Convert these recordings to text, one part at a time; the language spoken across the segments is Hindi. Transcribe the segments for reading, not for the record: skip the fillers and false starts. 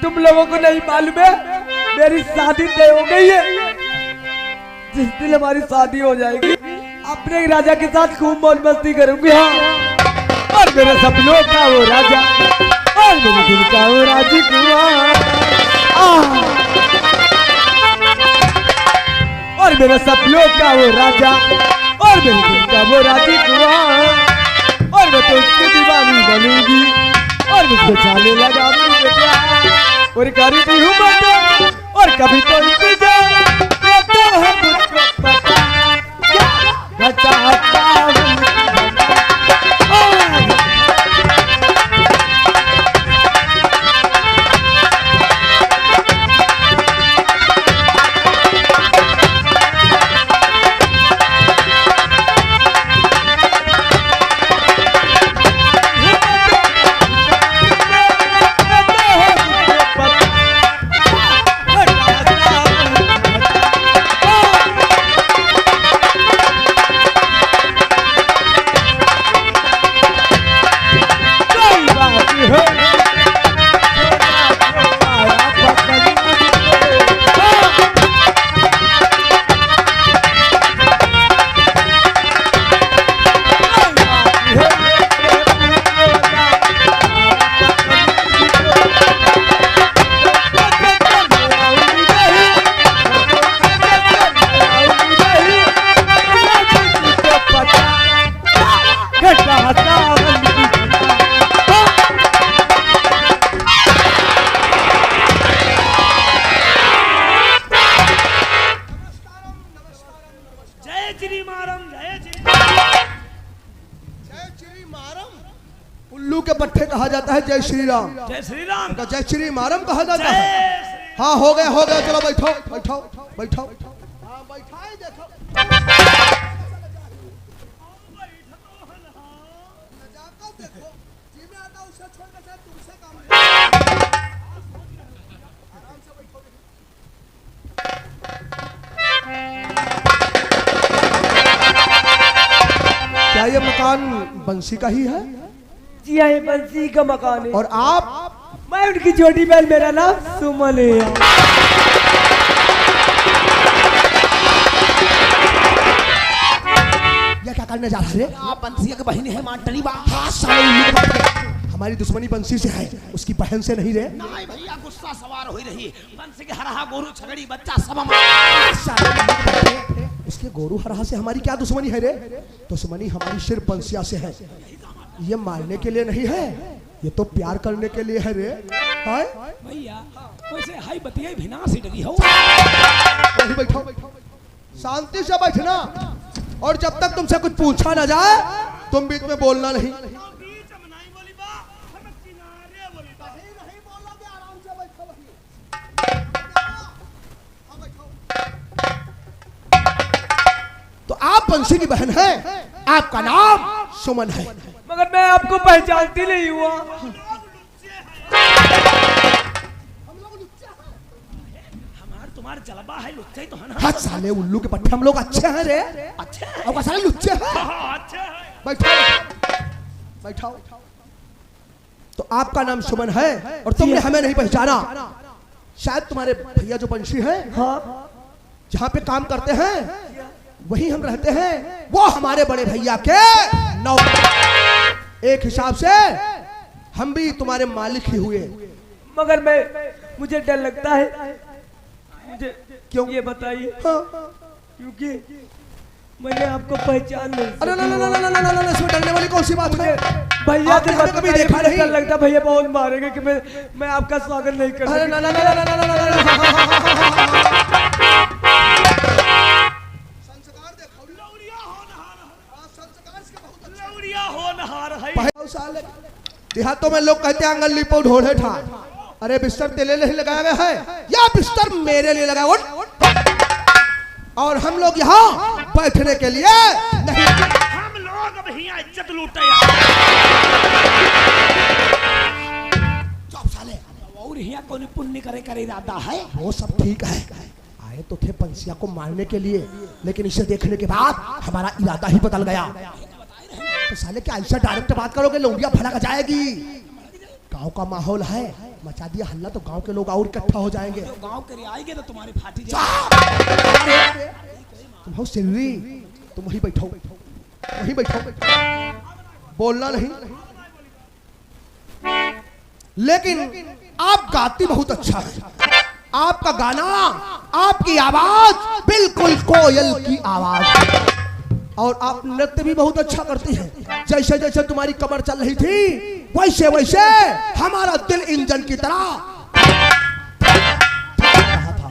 तुम लोगों को नहीं मालूम है मेरी शादी तय हो गई है। जिस दिन हमारी शादी हो जाएगी अपने राजा के साथ खूब मौज मस्ती करूंगी। हाँ और मेरे सपनों का वो राजा और मेरे दिल का वो राजकुमार और मेरे सपनों का वो राजा और मेरे दिल का वो राजकुमार और मैं तो उसकी दीवानी बनूंगी और मुझको चाले लगाऊंगी प्यार और करती हूँ मैं और कभी तो इंतजार रहता है मुझको पता चाहता हूँ। उल्लू के पट्टे कहा जाता है जय श्री राम। जय श्री राम का जय श्री मारम कहा जाता है। हाँ हो गया चलो बैठो बैठो बैठो। हाँ बैठाए देखो देखो जी में आता उसे छोड़ के तुमसे काम है। आराम से बैठो। क्या ये मकान बंसी का ही है? जी हाँ ये बंसी का मकान है। और आप? मैं उनकी छोटी बहन, मेरा नाम सुमन है। ये क्या करने जा रहे हैं? आप बंसी की बहन है मांटनी बा। हमारी दुश्मनी बंसी से है, उसकी बहन से नहीं रे। नहीं भैया गुस्सा सवार हो रही बंसी के हरहा गोरू छगड़ी बच्चा सब उसके गोरू हरहा से हमारी क्या दुश्मनी है रे? दुश्मनी हमारी सिर्फ बंसिया से है। ये मारने के लिए नहीं है, ये तो प्यार करने के लिए है रे। हाय भैया वैसे हाई बतिया भिना से डरी हो। बैठो शांति से बैठना और जब तक तुमसे कुछ पूछा ना जाए तुम बीच में बोलना नहीं। तो आप बंसी की बहन हैं, आपका नाम सुमन है। मगर मैं आपको पहचानती नहीं हुआ। हमार तुम्हारे जलवा है लुच्चे तो है ना। हाँ साले उल्लू के पट्टे हम लोग अच्छे हैं रे। अच्छे हैं और साले लुच्चे हैं। अच्छे हैं। बैठो बैठो। तो आपका नाम सुमन है और तुमने हमें नहीं पहचाना। शायद तुम्हारे भैया जो बंसी हैं, हाँ जहाँ पे काम करते हैं वहीं हम रहते हैं। वो हमारे बड़े भैया के नौकर। एक हिसाब से हम भी तुम्हारे मालिक ही हुए। मगर मुझे डर लगता है। मुझे क्यों ये बताइए? हाँ। क्योंकि मैंने आपको पहचान नहीं। अरे ना इसमें डरने वाली कौन सी बात है? भैया से आपने कभी देखा नहीं? डर लगता भैया बहुत मारेंगे कि मैं आपका स्वागत नहीं कर अरे सकता। देहातों में लोग कहते हैं आंगन लिपो ढोढ़े ठा। अरे बिस्तर तेरे लिए लगाया गया है या बिस्तर मेरे लिए लगाया? और हम लोग यहाँ बैठने के लिए नहीं। हम लोग अब यहाँ इज्जत लूटे साले। और यहाँ कौन पुण्य करे इरादा है? वो सब ठीक है, आए तो थे पंसिया को मारने के लिए, लेकिन इसे देखने के बाद हमारा इरादा ही बदल गया। तो साले क्या ऐसा डायरेक्ट बात करोगे? लौंडिया फड़ा जाएगी। गांव का माहौल है, मचा दिया हल्ला तो गांव के लोग और इकट्ठा हो जाएंगे। जो गांव के आएंगे तो तुम्हारी फाटी जाएगी। तुम हो सिर्री, तुम वहीं बैठो, वहीं बैठो, बोलना नहीं। लेकिन आप गाती बहुत अच्छा है, आपका गाना, आपकी आवाज बिल्कुल कोयल की आवाज, और आप नृत्य भी बहुत अच्छा करती हैं। जैसे जैसे तुम्हारी कमर चल रही थी वैसे वैसे हमारा दिल इंजन की तरह रहा था।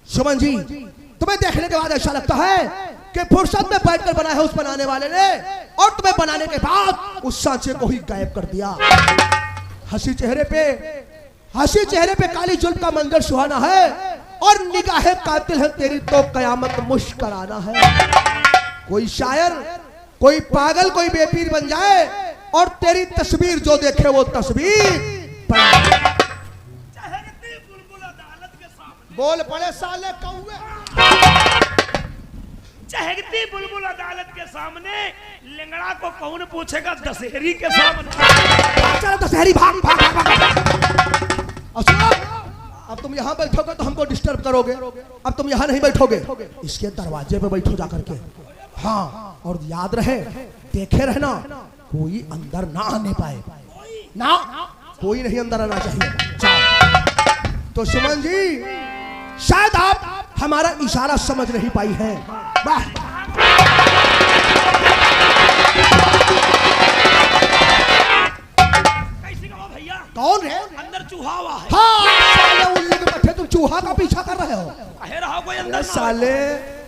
सुमन जी, तुम्हें देखने के बाद ऐसा लगता है कि फुर्सत में बैठकर बना है उस बनाने वाले ने, और तुम्हें बनाने के बाद उस सांचे को ही गायब कर दिया। हंसी चेहरे पे काली जुल्फ का मंजर सुहाना है, और निगाहें कातिल है तेरी तो कयामत मुस्कुराना है। कोई शायर, कोई पागल, कोई बेपीर बन जाए और तेरी तस्वीर जो देखे वो तस्वीर बोल पड़े साले कौवे। चहकती बुलबुल अदालत के सामने, लिंगड़ा को कौन पूछेगा दशहरी के सामने। चलो दशहरी, भाग भाग भाग भाग। अब तुम यहाँ बैठोगे तो हमको डिस्टर्ब करोगे, अब तुम यहाँ नहीं बैठोगे, इसके दरवाजे पे बैठो जाकर के। हाँ, और याद रहे, देखे रहना कोई अंदर ना आने पाए, ना कोई नहीं अंदर आना चाहिए। जाओ। तो सुमन जी, शायद आप हमारा इशारा समझ नहीं पाई हैं। वाह, कैसी का भैया? कौन है? अंदर चूहा हुआ है। हाँ, साले उल्लू के पट्टे, तुम चूहा का पीछा कर रहे हो। कहे रहा कोई अंदर ना साले,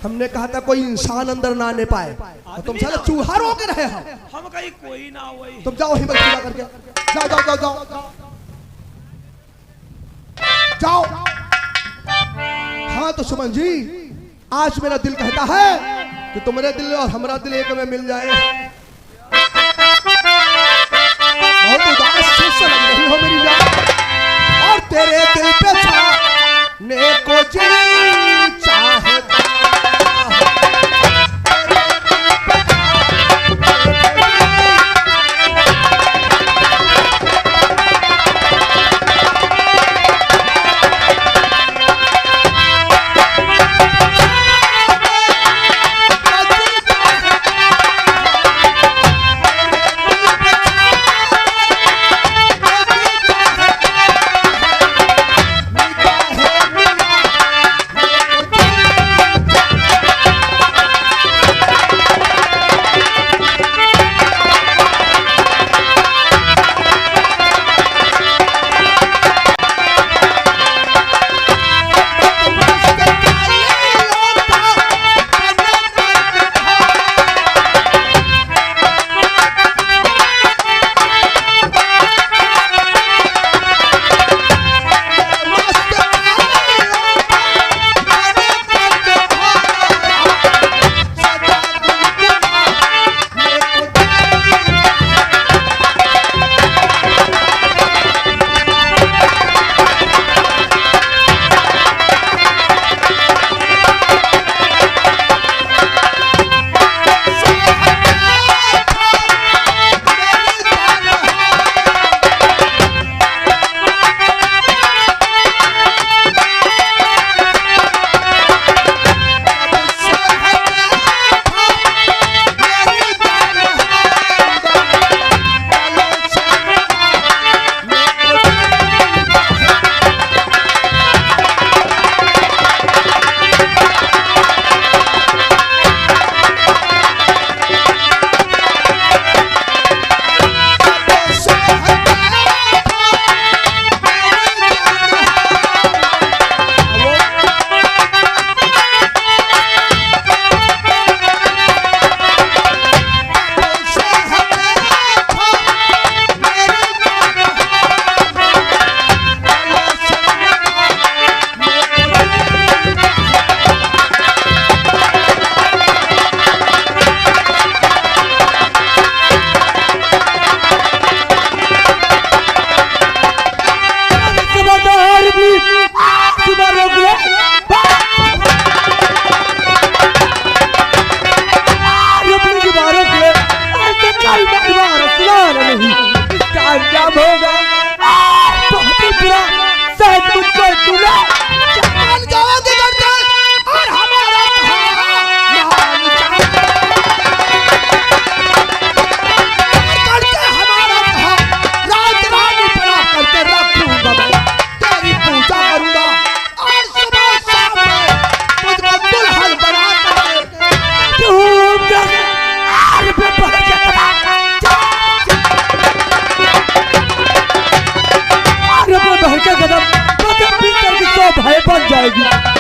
हमने कहा था कोई इंसान अंदर ना आने पाए, और तुम साले चूहा रोक रहे हो। हम कहीं कोई ना वही। तुम जाओ वहीं बैठ जा करके, जाओ जाओ जाओ जाओ जाओ। हाँ तो सुमन जी, आज मेरा दिल कहता है कि तुम्हारे दिल और हमारा दिल एक में मिल जाए। बहुत उदास से लग रही हो मेरी जान, और तेरे दिल पे छाने को जी चाहता।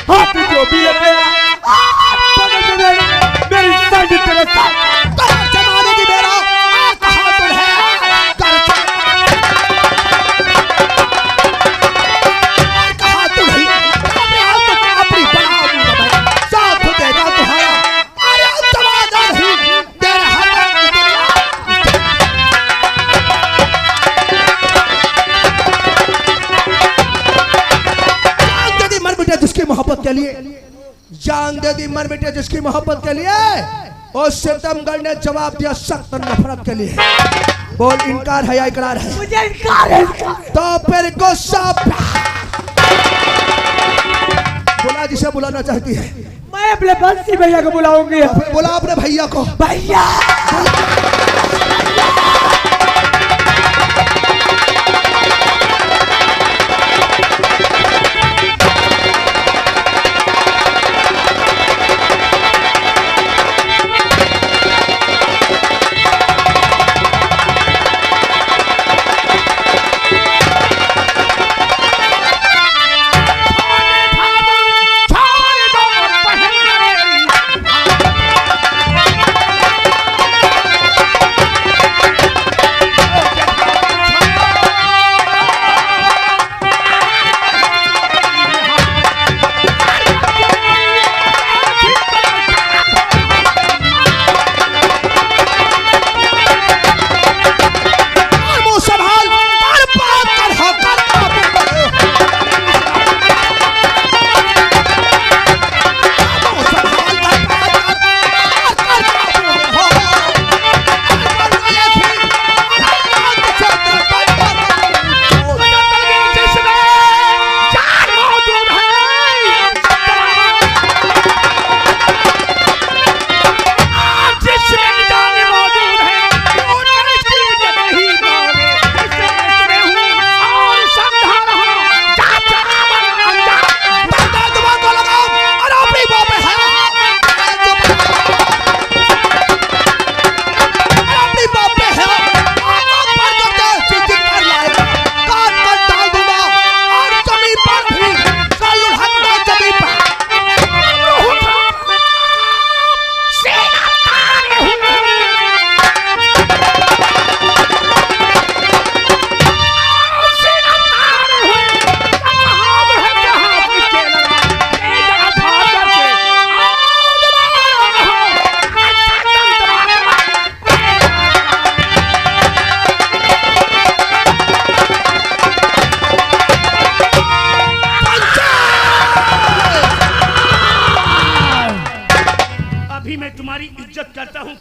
हाथ जो भी लगाया मेरी साड़ी तेरे साथ जमाने की मेरा कहा तुम है कहा तुम ही अपनी बड़ा साथ देगा तुम्हारा। अरे जमाना नहीं तेरे हाथ की दुनिया। जान दे दी मर मिटे जिसकी मोहब्बत के लिए, जान दे दी मर मिटे जिसकी मोहब्बत के लिए। और सितमगढ़ ने जवाब दिया सख्त नफरत के लिए। बोल इनकार है या इकरार है? मुझे इनकार है। तो फिर गुस्सा बुला जिसे बुलाना चाहती है। मैं अपने बंसी भैया को बुलाऊंगी। बोला अपने भैया को। भैया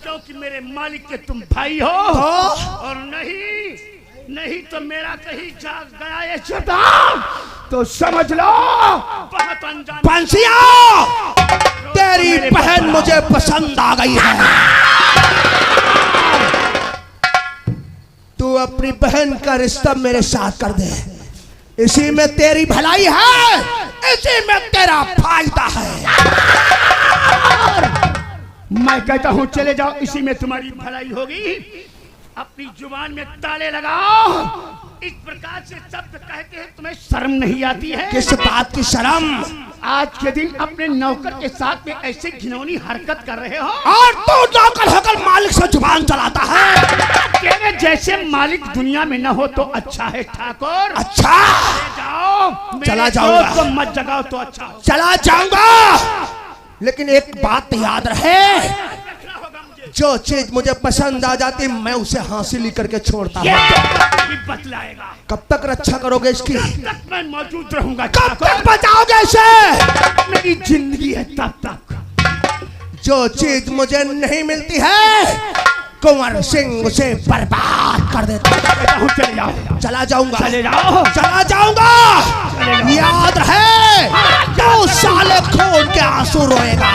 क्योंकि मेरे मालिक के तुम भाई हो। और नहीं तो मेरा कहीं जाग गया ये शैतान तो समझ लो बहुत अनजान। बंसिया तेरी बहन मुझे पसंद आ गई है। तू अपनी बहन का रिश्ता मेरे साथ कर दे, इसी में तेरी भलाई है, इसी में तेरा फायदा है। मैं कहता हूँ चले जाओ, इसी में तुम्हारी भलाई होगी। अपनी जुबान में ताले लगाओ। इस प्रकार से शब्द कहते हैं, तुम्हें शर्म नहीं आती है? किस बात की शर्म? आज के दिन अपने नौकर के साथ में ऐसे घिनौनी हरकत कर रहे हो। और तू नौकर होकर मालिक से जुबान चलाता है। तेरे जैसे मालिक दुनिया में न हो तो अच्छा है ठाकुर। अच्छा जाओ, चला जाऊंगा। तो मत जगाओ तो अच्छा हो। चला जाऊंगा, लेकिन एक बात याद रहे, जो चीज मुझे पसंद आ जाती मैं उसे हासिल करके छोड़ता हूँ। बतलाएगा कब तक रक्षा करोगे इसकी? तब तक मैं मौजूद रहूंगा। कब तक बचाओगे इसे? मेरी जिंदगी है तब तक। जो चीज मुझे नहीं मिलती है कुंवर सिंह उसे बर्बाद कर देता हूँ। चले जाओ। चला जाऊंगा। चले जाओ। चला जाऊंगा। याद रहे, तो साले खून के आंसू रोएगा।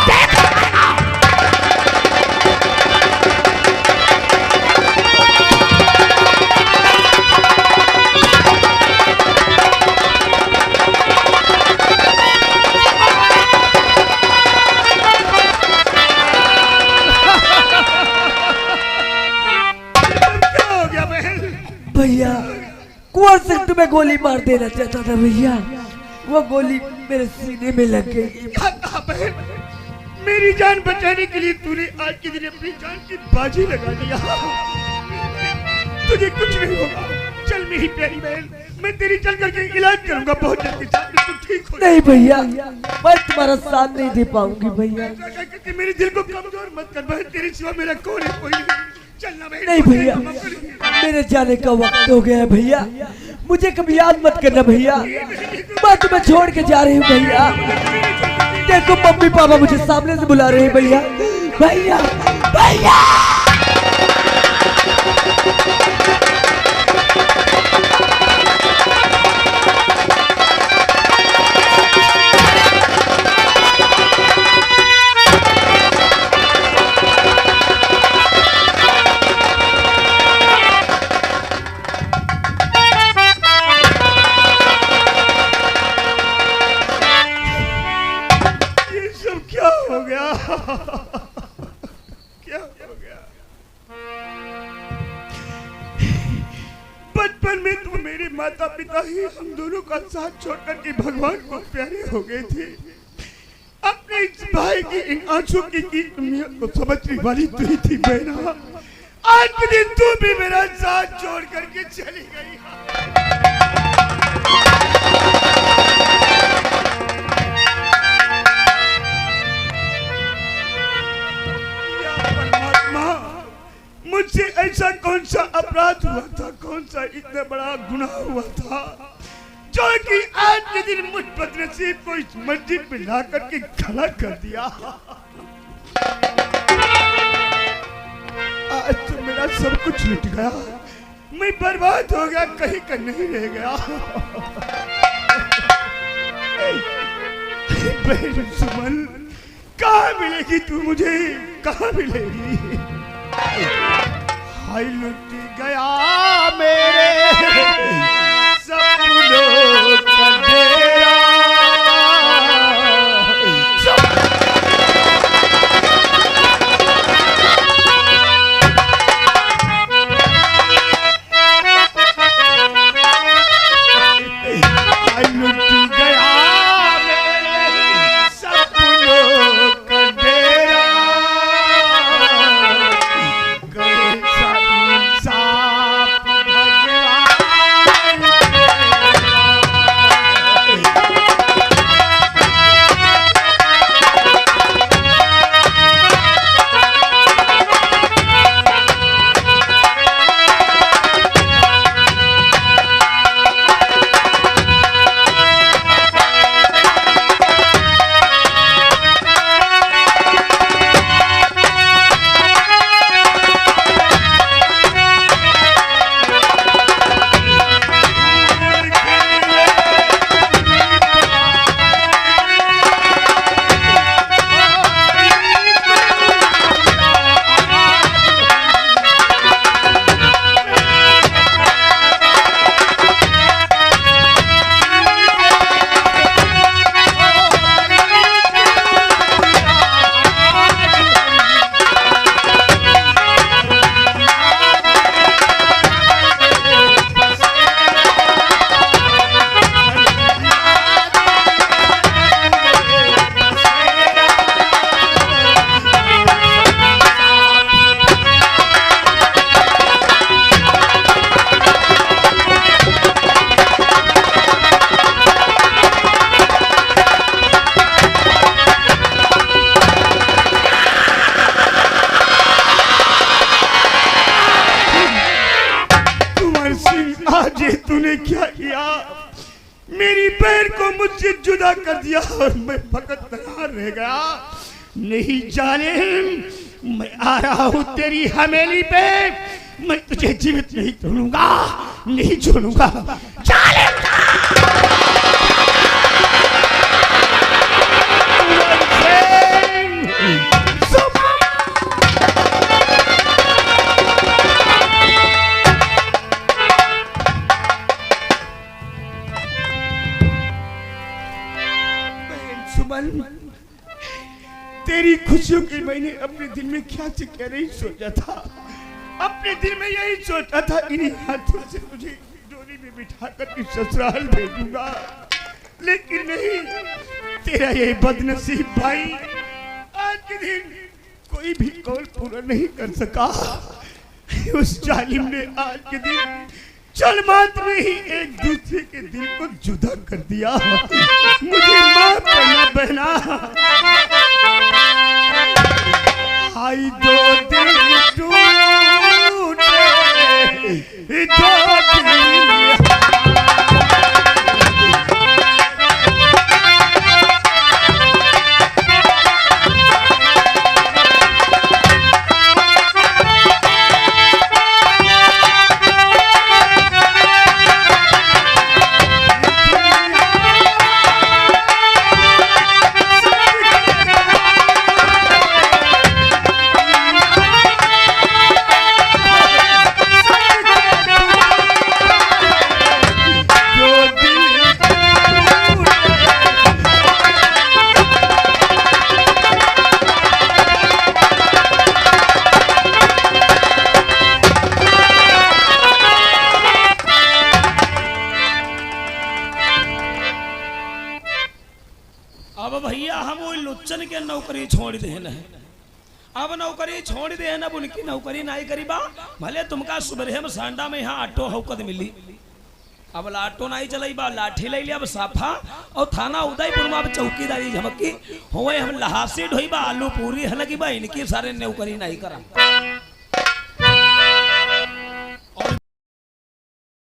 भैया कुंवर सिंह तुम्हें गोली मार देना चाहता था भैया। वो गोली मेरे सीने में लग गई। क्या कहा बहन? मेरी जान बचाने के लिए तूने आज के दिन अपनी जान की बाजी लगा दिया। तुझे कुछ नहीं होगा। चल मेरी प्यारी बहन, मैं तेरी चल करके इलाज करूंगा बहुत जल्दी। तू ठीक हो। नहीं भैया, मैं तुम्हारा साथ नहीं दे पाऊंगी भैया। कि मेरे दिल को कमजोर मत कर बहन, तेरे सिवा मेरा कोई नहीं। चलना बहन। नहीं भैया, मेरे जाने का वक्त हो गया है भैया। मुझे कभी याद मत करना भैया। मैं तुम्हें छोड़ के जा रही हूँ भैया। देखो मम्मी पापा मुझे सामने से बुला रहे हैं भैया। भैया भैया क्या हो गया? बचपन में तो मेरे माता पिता ही हम दोनों का साथ छोड़कर के भगवान को प्यारे हो गए थे। अपने इस भाई की इन आंसू की अहमियत को समझने वाली तू ही थी बहना। आज के दिन तू भी मेरा साथ छोड़ करके चली गई। मुझसे ऐसा कौन सा अपराध हुआ था, कौन सा इतना बड़ा गुनाह हुआ था जो कि आज के दिन मुझ बदनसीब को इस मस्जिद में ला करके खड़ा कर दिया। आज तो मेरा सब कुछ लुट गया, मैं बर्बाद हो गया, कहीं का नहीं रह गया। बहन सुमन, कहाँ मिलेगी तू मुझे, कहाँ मिलेगी? हाय लुट गया मेरे सपनों का डेरा। हाय लुट गया मेरे सपनों का डेरा। तूने क्या किया? मेरी बहन को मुझसे जुदा कर दिया और मैं फकत तनहा रह गया। नहीं जालिम, मैं आ रहा हूँ तेरी हवेली पे, मैं तुझे जीवित नहीं छोड़ूंगा, नहीं छोड़ूंगा। जालिम तेरी खुशियों की मैंने अपने दिल में क्या से क्या नहीं सोचा था। अपने दिल में यही सोचा था इन्हीं हाथों से तुझे डोली में बिठा कर ससुराल भेजूंगा। लेकिन नहीं, तेरा ये बदनसीब भाई आज के दिन कोई भी कौल पूरा नहीं कर सका। उस जालिम ने आज के दिन चल मात्र में ही एक दूसरे के दिल को जुदा कर दिया। मुझे माफ करना बहना। आई दो दिल टूटे, दो दिल के नौकरी छोड़ देना है। अब नौकरी छोड़ देना, उनकी नौकरी नहीं करीबा भले तुमका सुबह में सांडा में यहाँ ऑटो हौकत मिली। अब लाटो नहीं चलाई बा, लाठी ले लिया साफा और थाना उदयपुर में चौकीदारी झमकी हुए हम लहासी ढोई बा आलू पूरी हलगी बा, इनकी सारे नौकरी नहीं करा।